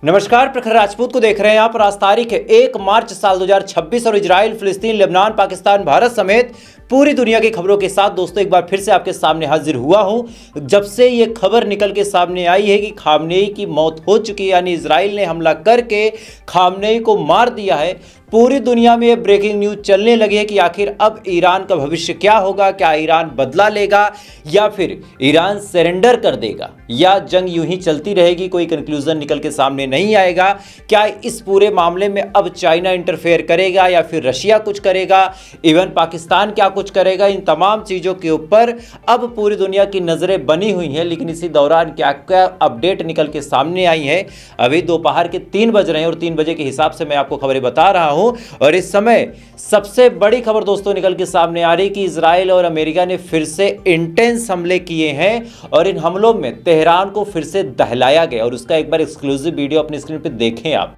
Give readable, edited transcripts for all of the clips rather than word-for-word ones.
नमस्कार, प्रखर राजपूत को देख रहे हैं आप। आज तारीख है 1 मार्च साल 2026 और इजराइल, फिलिस्तीन, लेबनान, पाकिस्तान, भारत समेत पूरी दुनिया की खबरों के साथ दोस्तों एक बार फिर से आपके सामने हाजिर हुआ हूं। जब से ये खबर निकल के सामने आई है कि खामनेई की मौत हो चुकी है, यानी इजराइल ने हमला करके खामनेई को मार दिया है, पूरी दुनिया में ये ब्रेकिंग न्यूज चलने लगी है कि आखिर अब ईरान का भविष्य क्या होगा। क्या ईरान बदला लेगा या फिर ईरान सरेंडर कर देगा या जंग यूं ही चलती रहेगी, कोई कंक्लूजन निकल के सामने नहीं आएगा। क्या इस पूरे मामले में अब चाइना इंटरफेयर करेगा या फिर रशिया कुछ करेगा, इवन पाकिस्तान क्या कुछ करेगा, इन तमाम चीज़ों के ऊपर अब पूरी दुनिया की नज़रें बनी हुई हैं। लेकिन इसी दौरान क्या क्या अपडेट निकल के सामने आई हैं। अभी दोपहर के 3 बज रहे हैं और 3 बजे के हिसाब से मैं आपको खबरें बता रहा हूं। और इस समय सबसे बड़ी खबर दोस्तों निकल के सामने आ रही कि इजराइल और अमेरिका ने फिर से इंटेंस हमले किए हैं और इन हमलों में तेहरान को फिर से दहलाया गया। और उसका एक बार एक्सक्लूसिव वीडियो अपनी स्क्रीन पे देखें आप।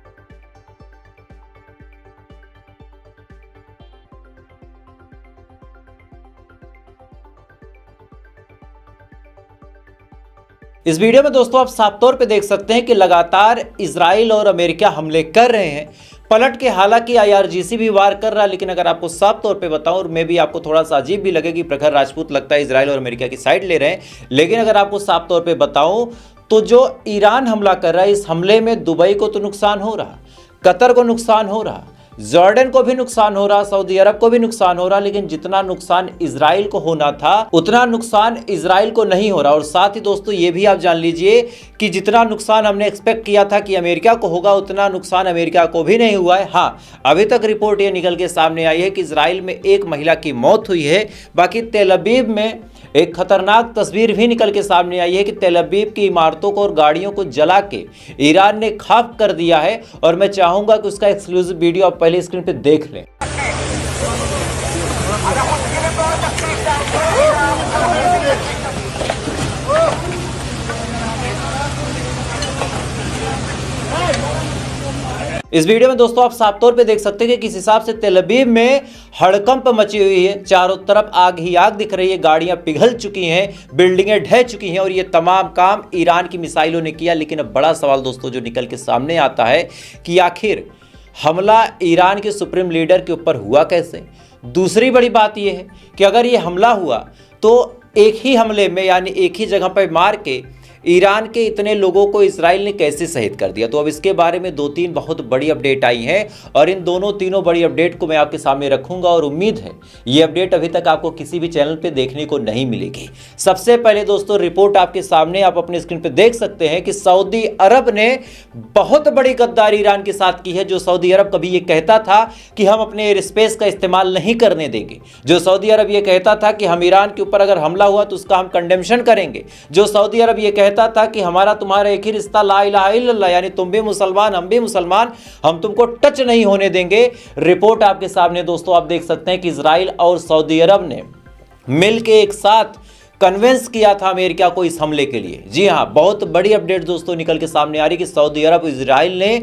इस वीडियो में दोस्तों आप साफ तौर पे देख सकते हैं कि लगातार इजराइल और अमेरिका हमले कर रहे हैं पलट के। हालांकि आईआरजीसी भी वार कर रहा है, लेकिन अगर आपको साफ तौर पे बताऊं और मैं भी आपको थोड़ा सा अजीब भी लगे कि प्रखर राजपूत लगता है इजराइल और अमेरिका की साइड ले रहे हैं, लेकिन अगर आपको साफ तौर पे बताऊं तो जो ईरान हमला कर रहा है, इस हमले में दुबई को तो नुकसान हो रहा, कतर को नुकसान हो रहा, जॉर्डन को भी नुकसान हो रहा, सऊदी अरब को भी नुकसान हो रहा, लेकिन जितना नुकसान इजराइल को होना था उतना नुकसान इजराइल को नहीं हो रहा। और साथ ही दोस्तों ये भी आप जान लीजिए कि जितना नुकसान हमने एक्सपेक्ट किया था कि अमेरिका को होगा, उतना नुकसान अमेरिका को भी नहीं हुआ है। हाँ, अभी तक रिपोर्ट ये निकल के सामने आई है कि इजराइल में एक महिला की मौत हुई है। बाकी तेल अवीव में एक खतरनाक तस्वीर भी निकल के सामने आई है कि तेल अवीव की इमारतों को और गाड़ियों को जला के ईरान ने खाक कर दिया है। और मैं चाहूंगा कि उसका एक्सक्लूसिव वीडियो आप पहले स्क्रीन पे देख लें। इस वीडियो में दोस्तों आप साफ तौर पे देख सकते हैं कि किस हिसाब से तेल अवीव में हड़कंप मची हुई है। चारों तरफ आग ही आग दिख रही है, गाड़ियां पिघल चुकी हैं, बिल्डिंगें ढह चुकी हैं और ये तमाम काम ईरान की मिसाइलों ने किया। लेकिन अब बड़ा सवाल दोस्तों जो निकल के सामने आता है कि आखिर हमला ईरान के सुप्रीम लीडर के ऊपर हुआ कैसे। दूसरी बड़ी बात यह है कि अगर ये हमला हुआ तो एक ही हमले में, यानी एक ही जगह पर मार के ईरान के इतने लोगों को इजराइल ने कैसे शहीद कर दिया। तो अब इसके बारे में 2-3 बहुत बड़ी अपडेट आई हैं और इन तीनों बड़ी अपडेट को मैं आपके सामने रखूंगा और उम्मीद है ये अपडेट अभी तक आपको किसी भी चैनल पे देखने को नहीं मिलेगी। सबसे पहले दोस्तों रिपोर्ट आपके सामने आप अपने स्क्रीन पे देख सकते हैं कि सऊदी अरब ने बहुत बड़ी गद्दारी ईरान के साथ की है। जो सऊदी अरब कभी ये कहता था कि हम अपने एयर स्पेस का इस्तेमाल नहीं करने देंगे, जो सऊदी अरब ये कहता था कि हम ईरान के ऊपर अगर हमला हुआ तो उसका हम कंडेम्पशन करेंगे, जो सऊदी अरब ये कहता था कि हमारा तुम्हारा एक ही रिश्ता ला इलाहा इल्लल्लाह, यानी तुम भी मुसलमान हम भी मुसलमान, हम तुमको टच नहीं होने देंगे। रिपोर्ट आपके सामने दोस्तों आप देख सकते हैं कि इजराइल और सऊदी अरब ने मिलकर एक साथ कन्विंस किया था अमेरिका को इस हमले के लिए। जी हां, बहुत बड़ी अपडेट दोस्तों निकल के सामने आ रही कि सऊदी अरब इजराइल ने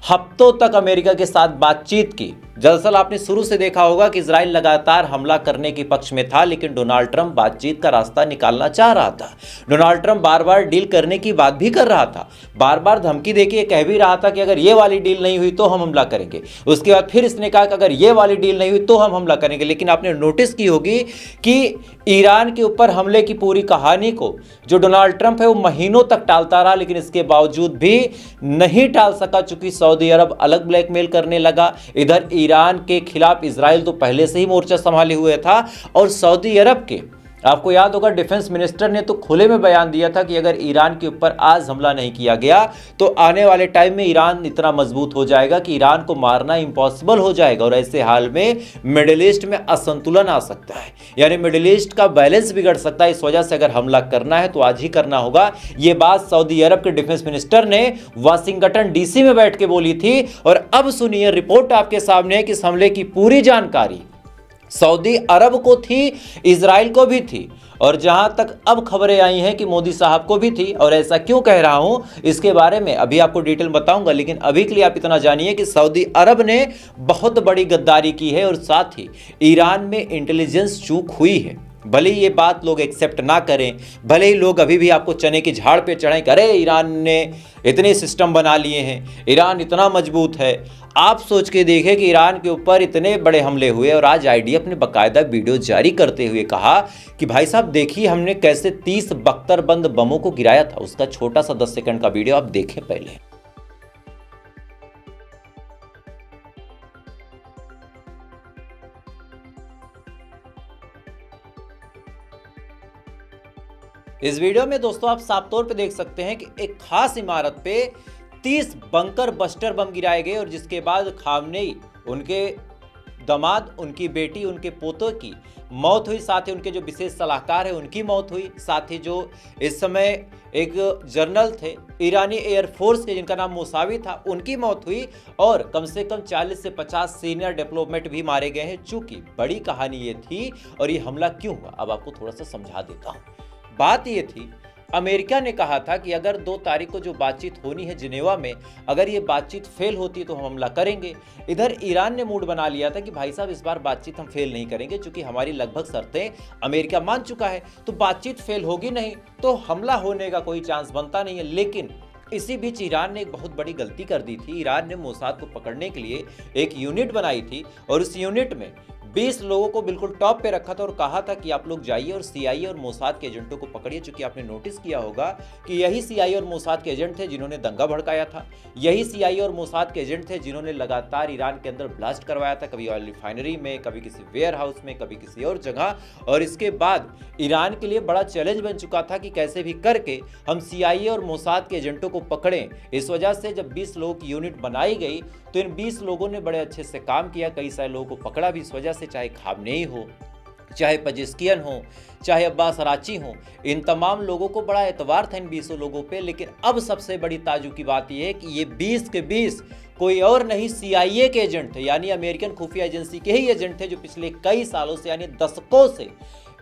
हफ्तों तक अमेरिका के साथ बातचीत की। दरअसल आपने शुरू से देखा होगा कि इजराइल लगातार हमला करने के पक्ष में था, लेकिन डोनाल्ड ट्रंप बातचीत का रास्ता निकालना चाह रहा था। डोनाल्ड ट्रंप बार बार डील करने की बात भी कर रहा था, बार बार धमकी देके कह भी रहा था कि अगर ये वाली डील नहीं हुई तो हम हमला करेंगे। उसके बाद फिर इसने कहा कि अगर ये वाली डील नहीं हुई तो हम हमला करेंगे। लेकिन आपने नोटिस की होगी कि ईरान के ऊपर हमले की पूरी कहानी को जो डोनाल्ड ट्रंप है वो महीनों तक टालता रहा, लेकिन इसके बावजूद भी नहीं टाल सका। चूंकि सऊदी अरब अलग ब्लैकमेल करने लगा, इधर ईरान के खिलाफ इजराइल तो पहले से ही मोर्चा संभाले हुए था। और सऊदी अरब के आपको याद होगा डिफेंस मिनिस्टर ने तो खुले में बयान दिया था कि अगर ईरान के ऊपर आज हमला नहीं किया गया तो आने वाले टाइम में ईरान इतना मजबूत हो जाएगा कि ईरान को मारना इम्पॉसिबल हो जाएगा। और ऐसे हाल में मिडिल ईस्ट में असंतुलन आ सकता है, यानी मिडिल ईस्ट का बैलेंस बिगड़ सकता है। इस वजह से अगर हमला करना है तो आज ही करना होगा। ये बात सऊदी अरब के डिफेंस मिनिस्टर ने वाशिंगटन डीसी में बैठ के बोली थी। और अब सुनिए रिपोर्ट आपके सामने कि इस हमले की पूरी जानकारी सऊदी अरब को थी, इजराइल को भी थी, और जहां तक अब खबरें आई हैं कि मोदी साहब को भी थी। और ऐसा क्यों कह रहा हूं इसके बारे में अभी आपको डिटेल बताऊंगा, लेकिन अभी के लिए आप इतना जानिए कि सऊदी अरब ने बहुत बड़ी गद्दारी की है और साथ ही ईरान में इंटेलिजेंस चूक हुई है। भले ही ये बात लोग एक्सेप्ट ना करें, भले ही लोग अभी भी आपको चने की झाड़ पे चढ़ाएं कि अरे ईरान ने इतने सिस्टम बना लिए हैं, ईरान इतना मजबूत है। आप सोच के देखें कि ईरान के ऊपर इतने बड़े हमले हुए और आज आईडीएफ ने बाकायदा वीडियो जारी करते हुए कहा कि भाई साहब देखिए हमने कैसे 30 बख्तरबंद बमों को गिराया था। उसका छोटा सा 10 सेकंड का वीडियो आप देखें पहले। इस वीडियो में दोस्तों आप साफ तौर पे देख सकते हैं कि एक खास इमारत पे 30 बंकर बस्टर बम गिराए गए और जिसके बाद खामनेई, उनके दामाद, उनकी बेटी, उनके पोतों की मौत हुई। साथ ही उनके जो विशेष सलाहकार है उनकी मौत हुई। साथ ही जो इस समय एक जनरल थे ईरानी एयरफोर्स के जिनका नाम मुसावी था, उनकी मौत हुई और कम से कम 40 से 50 सीनियर डिप्लोमेट भी मारे गए हैं। चूंकि बड़ी कहानी ये थी और ये हमला क्यों हुआ अब आपको थोड़ा सा समझा देता हूँ। बात ये थी, अमेरिका ने कहा था कि अगर 2 तारीख को जो बातचीत होनी है जिनेवा में, अगर ये बातचीत फेल होती है तो हम हमला करेंगे। इधर ईरान ने मूड बना लिया था कि भाई साहब इस बार बातचीत हम फेल नहीं करेंगे, क्योंकि हमारी लगभग शर्तें अमेरिका मान चुका है, तो बातचीत फेल होगी नहीं तो हमला होने का कोई चांस बनता नहीं है। लेकिन इसी बीच ईरान ने एक बहुत बड़ी गलती कर दी थी। ईरान ने मोसाद को पकड़ने के लिए एक यूनिट बनाई थी और उस यूनिट में 20 लोगों को बिल्कुल टॉप पे रखा था और कहा था कि आप लोग जाइए और सीआईए और मोसाद के एजेंटों को पकड़िए। चूंकि आपने नोटिस किया होगा कि यही सीआईए और मोसाद के एजेंट थे जिन्होंने दंगा भड़काया था, यही सीआईए और मोसाद के एजेंट थे जिन्होंने लगातार ईरान के अंदर ब्लास्ट करवाया था, कभी ऑयल रिफाइनरी में, कभी किसी वेयर हाउस में, कभी किसी और जगह। और इसके बाद ईरान के लिए बड़ा चैलेंज बन चुका था कि कैसे भी करके हम सीआईए और मोसाद के एजेंटों को पकड़ें। इस वजह से जब 20 लोगों की यूनिट बनाई गई तो इन 20 लोगों ने बड़े अच्छे से काम किया, कई सारे लोगों को पकड़ा भी। इस वजह से चाहे खामनेई हो, चाहे पजेस्कियन हो, चाहे अब्बास अराची हो, इन तमाम लोगों को बड़ा एतबार था इन 20 लोगों पे। लेकिन अब सबसे बड़ी ताजुब की बात यह है कि ये 20 के 20 कोई और नहीं सीआईए के एजेंट थे, यानी अमेरिकन खुफिया एजेंसी के ही एजेंट थे, जो पिछले कई सालों से यानी दशकों से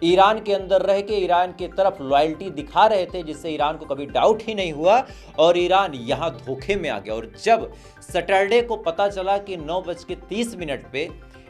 ईरान के अंदर रह के ईरान की तरफ लॉयल्टी दिखा रहे थे, जिससे ईरान को कभी डाउट ही नहीं हुआ और ईरान यहाँ धोखे में आ गया। और जब सैटरडे को पता चला कि 9:30 पे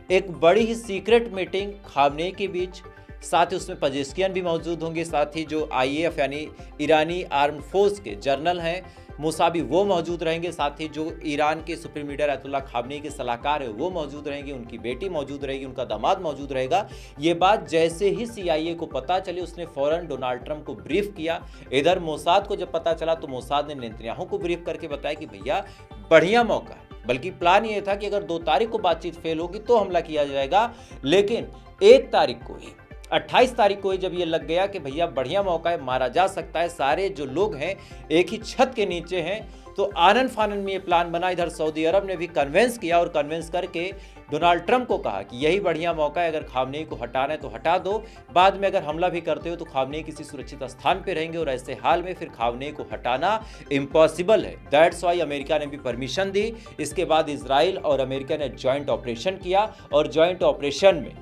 एक बड़ी ही सीक्रेट मीटिंग खामनेई के बीच, साथ ही उसमें पजेस्कियन भी मौजूद होंगे, साथ ही जो आईएएफ यानी ईरानी आर्म्ड फोर्स के जनरल हैं मुसावी वो मौजूद रहेंगे, साथ ही जो ईरान के सुप्रीम लीडर अयतुल्लाह खामनेई के सलाहकार है वो मौजूद रहेंगे, उनकी बेटी मौजूद रहेगी, उनका दामाद मौजूद रहेगा। ये बात जैसे ही सीआईए को पता चली उसने फौरन डोनाल्ड ट्रंप को ब्रीफ किया। इधर मोसाद को जब पता चला तो मोसाद ने नेतन्याहू को ब्रीफ करके बताया कि भैया बढ़िया मौका है, बल्कि प्लान ये था कि अगर 2 तारीख को बातचीत फेल होगी तो हमला किया जाएगा। लेकिन 1 तारीख को ही 28 तारीख को ही जब ये लग गया कि भैया बढ़िया मौका है, मारा जा सकता है, सारे जो लोग हैं एक ही छत के नीचे हैं, तो आनन फानन में ये प्लान बना। इधर सऊदी अरब ने भी कन्विंस किया और कन्विंस करके डोनाल्ड ट्रंप को कहा कि यही बढ़िया मौका है, अगर खामनेई को हटाना है तो हटा दो, बाद में अगर हमला भी करते हो तो खामनेई किसी सुरक्षित स्थान पे रहेंगे और ऐसे हाल में फिर खामनेई को हटाना इम्पॉसिबल है। दैट्स वाई अमेरिका ने भी परमिशन दी। इसके बाद इजराइल और अमेरिका ने ज्वाइंट ऑपरेशन किया और ज्वाइंट ऑपरेशन में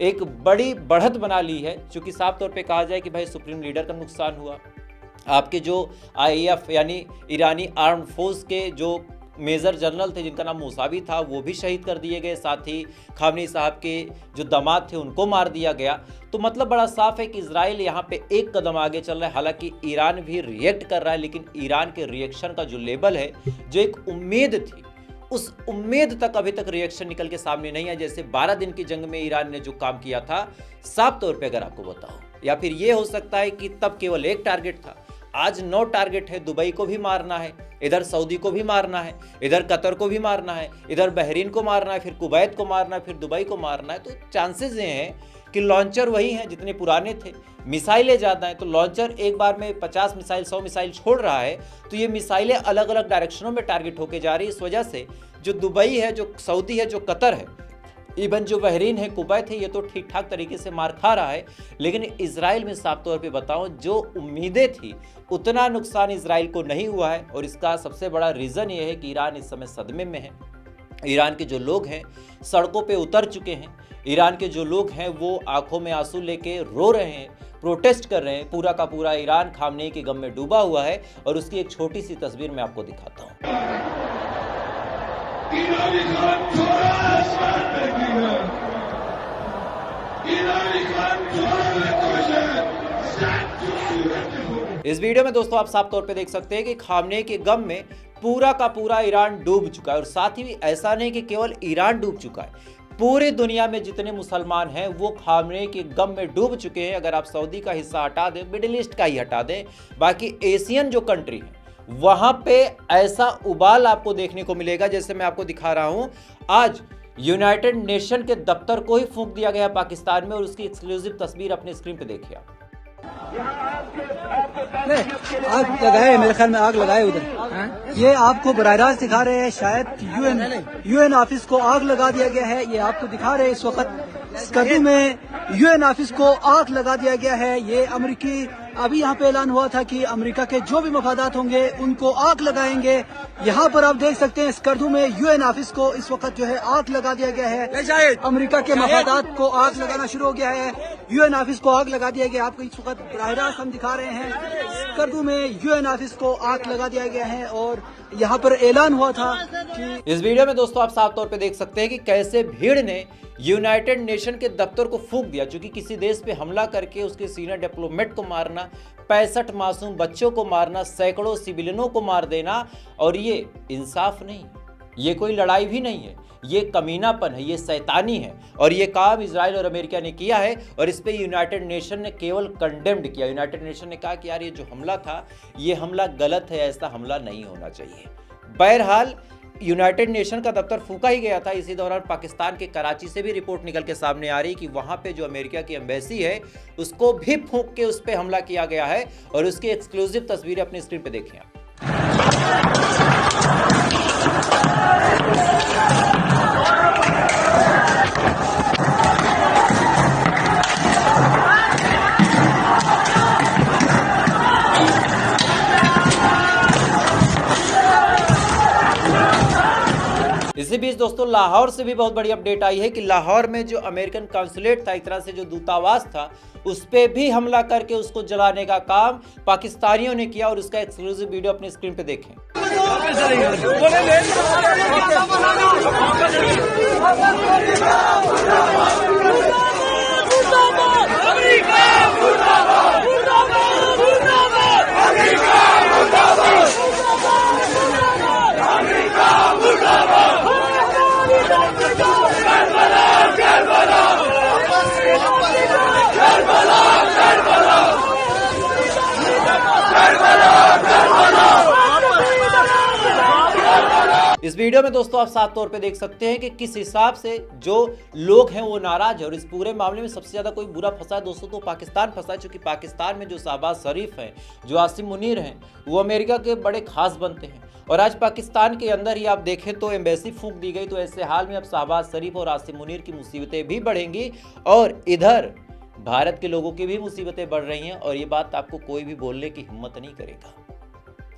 एक बड़ी बढ़त बना ली है। चूंकि साफ तौर पे कहा जाए कि भाई सुप्रीम लीडर का नुकसान हुआ, आपके जो आईएएफ यानी ईरानी आर्म्ड फोर्स के जो मेजर जनरल थे जिनका नाम मुसावी था वो भी शहीद कर दिए गए, साथ ही खामनेई साहब के जो दामाद थे उनको मार दिया गया। तो मतलब बड़ा साफ है कि इजराइल यहाँ पे एक कदम आगे चल रहा है। हालांकि ईरान भी रिएक्ट कर रहा है, लेकिन ईरान के रिएक्शन का जो लेवल है, जो एक उम्मीद थी, उस उम्मीद तक अभी तक रिएक्शन निकल के सामने नहीं है। जैसे 12 दिन की जंग में ईरान ने जो काम किया था, साफ तौर पे अगर आपको बताओ, या फिर ये हो सकता है कि तब केवल एक टारगेट था, आज 9 टारगेट है। दुबई को भी मारना है, इधर सऊदी को भी मारना है, इधर कतर को भी मारना है, इधर बहरीन को मारना है, फिर कुवैत को मारना है, फिर दुबई को मारना है। तो चांसेस ये हैं कि लॉन्चर वही हैं जितने पुराने थे, मिसाइलें ज़्यादा हैं। तो लॉन्चर एक बार में 50 मिसाइल 100 मिसाइल छोड़ रहा है, तो ये मिसाइलें अलग अलग डायरेक्शनों में टारगेट होके जा रही है। इस वजह से जो दुबई है, जो सऊदी है, जो कतर है, इवन जो बहरीन है, कुवैत है, ये तो ठीक ठाक तरीके से मार खा रहा है। लेकिन इजराइल में साफ तौर पे बताऊं, जो उम्मीदें थी उतना नुकसान इजराइल को नहीं हुआ है। और इसका सबसे बड़ा रीज़न ये है कि ईरान इस समय सदमे में है। ईरान के जो लोग हैं सड़कों पे उतर चुके हैं। ईरान के जो लोग हैं वो आंखों में आंसू लेके रो रहे हैं, प्रोटेस्ट कर रहे हैं। पूरा का पूरा ईरान खामनेई के गम में डूबा हुआ है। और उसकी एक छोटी सी तस्वीर मैं आपको दिखाता हूँ। इस वीडियो में दोस्तों आप साफ तौर पे देख सकते हैं कि खामनेई के गम में पूरा का पूरा ईरान डूब चुका है। और साथ ही ऐसा नहीं कि केवल ईरान डूब चुका है, पूरी दुनिया में जितने मुसलमान हैं वो खामनेई के गम में डूब चुके हैं। अगर आप सऊदी का हिस्सा हटा दें, मिडिल ईस्ट का ही हटा दें, बाकी एशियन जो कंट्री है वहां पे ऐसा उबाल आपको देखने को मिलेगा। जैसे मैं आपको दिखा रहा हूं, आज यूनाइटेड नेशन के दफ्तर को ही फूंक दिया गया पाकिस्तान में, और उसकी एक्सक्लूसिव तस्वीर अपने स्क्रीन पे देखिए आप। आग लगाए, मेरे ख्याल में आग लगाए उधर। ये आपको बराह रास्त दिखा रहे हैं, शायद यूएन ऑफिस को आग लगा दिया गया है। ये आपको दिखा रहे हैं इस वक्त स्कर्दू में यूएन ऑफिस को आग लगा दिया गया है। ये अमेरिकी, अभी यहाँ पे ऐलान हुआ था कि अमेरिका के जो भी मफादात होंगे उनको आग लगाएंगे। यहाँ पर आप देख सकते हैं स्कर्दू में यूएन ऑफिस को इस वक्त जो है आग लगा दिया गया है। अमेरिका के मफादात को आग लगाना शुरू हो गया है, यूएन ऑफिस को आग लगा दिया गया। आपको इस वक्त बराह रास्त हम दिखा रहे हैं, स्कर्दू में यूएन ऑफिस को आग लगा दिया गया है और यहाँ पर ऐलान हुआ था कि इस वीडियो में दोस्तों आप साफ तौर पे देख सकते हैं कि कैसे भीड़ ने यूनाइटेड नेशन के दफ्तर को फूंक दिया। क्योंकि किसी देश पे हमला करके उसके सीनियर डिप्लोमेट को मारना, 65 मासूम बच्चों को मारना, सैकड़ों सिविलियनों को मार देना, और ये इंसाफ नहीं, ये कोई लड़ाई भी नहीं है, ये कमीनापन है, ये शैतानी है। और ये काम इजराइल और अमेरिका ने किया है और इस पे यूनाइटेड नेशन ने केवल कंडेम्ड किया। यूनाइटेड नेशन ने कहा कि यार ये जो हमला था ये हमला गलत है, ऐसा हमला नहीं होना चाहिए। बहरहाल यूनाइटेड नेशन का दफ्तर फूंका ही गया था। इसी दौरान पाकिस्तान के कराची से भी रिपोर्ट निकल के सामने आ रही कि वहां पे जो अमेरिका की एम्बेसी है उसको भी फूंक के उस पे हमला किया गया है, और उसकी एक्सक्लूसिव तस्वीरें अपनी स्क्रीन पे देखिए आप। इसी बीच दोस्तों लाहौर से भी बहुत बड़ी अपडेट आई है कि लाहौर में जो अमेरिकन काउंसुलेट था, एक तरह से जो दूतावास था, उस पे भी हमला करके उसको जलाने का काम पाकिस्तानियों ने किया, और उसका एक्सक्लूसिव वीडियो अपनी स्क्रीन पे देखें। इस वीडियो में दोस्तों आप साफ तौर पे देख सकते हैं कि किस हिसाब से जो लोग हैं वो नाराज है। और इस पूरे मामले में सबसे ज्यादा कोई बुरा फंसा है दोस्तों तो पाकिस्तान फंसा है, क्योंकि पाकिस्तान में जो शहबाज शरीफ हैं, जो आसिम मुनीर हैं, वो अमेरिका के बड़े खास बनते हैं। और आज पाकिस्तान के अंदर ही आप देखें तो एम्बेसी फूंक दी गई। तो ऐसे हाल में अब शहबाज शरीफ और आसिम मुनीर की मुसीबतें भी बढ़ेंगी और इधर भारत के लोगों की भी मुसीबतें बढ़ रही हैं। और ये बात आपको कोई भी बोलने की हिम्मत नहीं करेगा,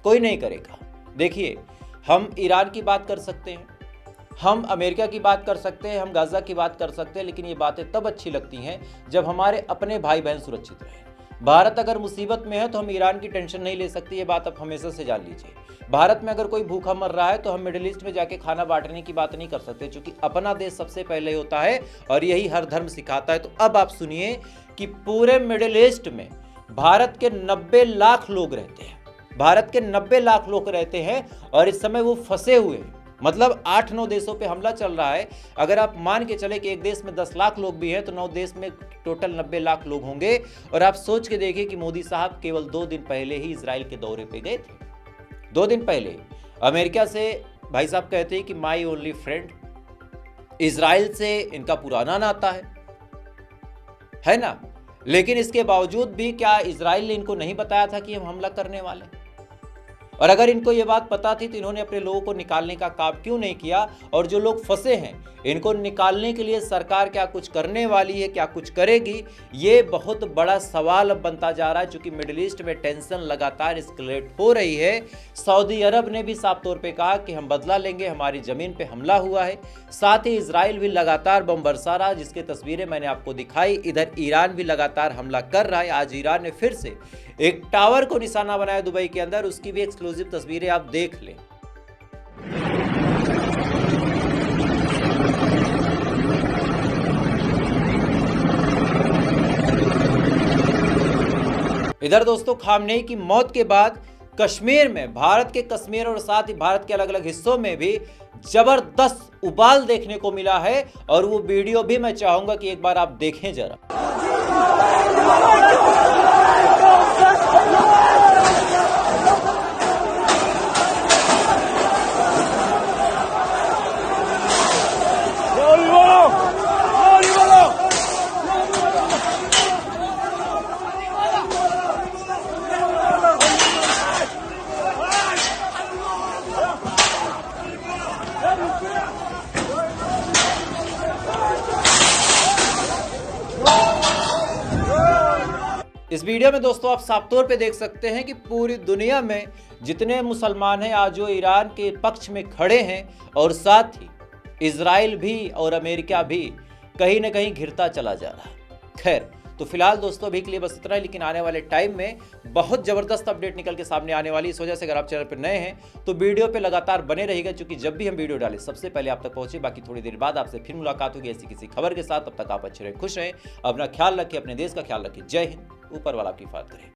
कोई नहीं करेगा। देखिए, हम ईरान की बात कर सकते हैं, हम अमेरिका की बात कर सकते हैं, हम गाजा की बात कर सकते हैं, लेकिन ये बातें तब अच्छी लगती हैं जब हमारे अपने भाई बहन सुरक्षित रहें। भारत अगर मुसीबत में है तो हम ईरान की टेंशन नहीं ले सकते, ये बात आप हमेशा से जान लीजिए। भारत में अगर कोई भूखा मर रहा है तो हम मिडिल ईस्ट में जाके खाना बांटने की बात नहीं कर सकते, क्योंकि अपना देश सबसे पहले होता है और यही हर धर्म सिखाता है। तो अब आप सुनिए कि पूरे मिडिल ईस्ट में भारत के 90 लाख लोग रहते हैं, भारत के 90 लाख लोग रहते हैं और इस समय वो फंसे हुए हैं। मतलब 8-9 देशों पे हमला चल रहा है। अगर आप मान के चले कि एक देश में 10 लाख लोग भी हैं तो 9 देश में टोटल 90 लाख लोग होंगे। और आप सोच के देखिए कि मोदी साहब केवल 2 दिन पहले ही इजराइल के दौरे पे गए थे। 2 दिन पहले अमेरिका से भाई साहब कहते हैं कि माई ओनली फ्रेंड, इजराइल से इनका पुराना नाता है ना। लेकिन इसके बावजूद भी क्या इजराइल ने इनको नहीं बताया था कि हम हमला करने वाले? और अगर इनको ये बात पता थी तो इन्होंने अपने लोगों को निकालने का काम क्यों नहीं किया? और जो लोग फंसे हैं इनको निकालने के लिए सरकार क्या कुछ करने वाली है, क्या कुछ करेगी? ये बहुत बड़ा सवाल अब बनता जा रहा है, क्योंकि मिडिल ईस्ट में टेंशन लगातार एस्केलेट हो रही है। सऊदी अरब ने भी साफ तौर पे कहा कि हम बदला लेंगे, हमारी जमीन पे हमला हुआ है। साथ ही इजराइल भी लगातार बम बरसा रहा, जिसकी तस्वीरें मैंने आपको दिखाई। इधर ईरान भी लगातार हमला कर रहा है। आज ईरान ने फिर से एक टावर को निशाना बनाया दुबई के अंदर, उसकी भी एक्सक्लूसिव तस्वीरें आप देख लें। इधर दोस्तों खामनेई की मौत के बाद कश्मीर में, भारत के कश्मीर और साथ ही भारत के अलग अलग हिस्सों में भी जबरदस्त उबाल देखने को मिला है और वो वीडियो भी मैं चाहूंगा कि एक बार आप देखें जरा। इस वीडियो में दोस्तों आप साफ तौर पे देख सकते हैं कि पूरी दुनिया में जितने मुसलमान हैं आज वो ईरान के पक्ष में खड़े हैं और साथ ही इजराइल भी और अमेरिका भी कहीं ना कहीं घिरता चला जा रहा है। खैर, तो फिलहाल दोस्तों अभी के लिए बस इतना ही, लेकिन आने वाले टाइम में बहुत ज़बरदस्त अपडेट निकल के सामने आने वाली। इस वजह से अगर आप चैनल पर नए हैं तो वीडियो पे लगातार बने रहिएगा, क्योंकि जब भी हम वीडियो डालें सबसे पहले आप तक पहुंचे। बाकी थोड़ी देर बाद आपसे फिर मुलाकात होगी ऐसी किसी खबर के साथ। तब तक आप अच्छे रहें, खुश रहें, अपना ख्याल रखें, अपने देश का ख्याल रखें। जय हिंद, ऊपर वाला आपकी हिफाजत करे।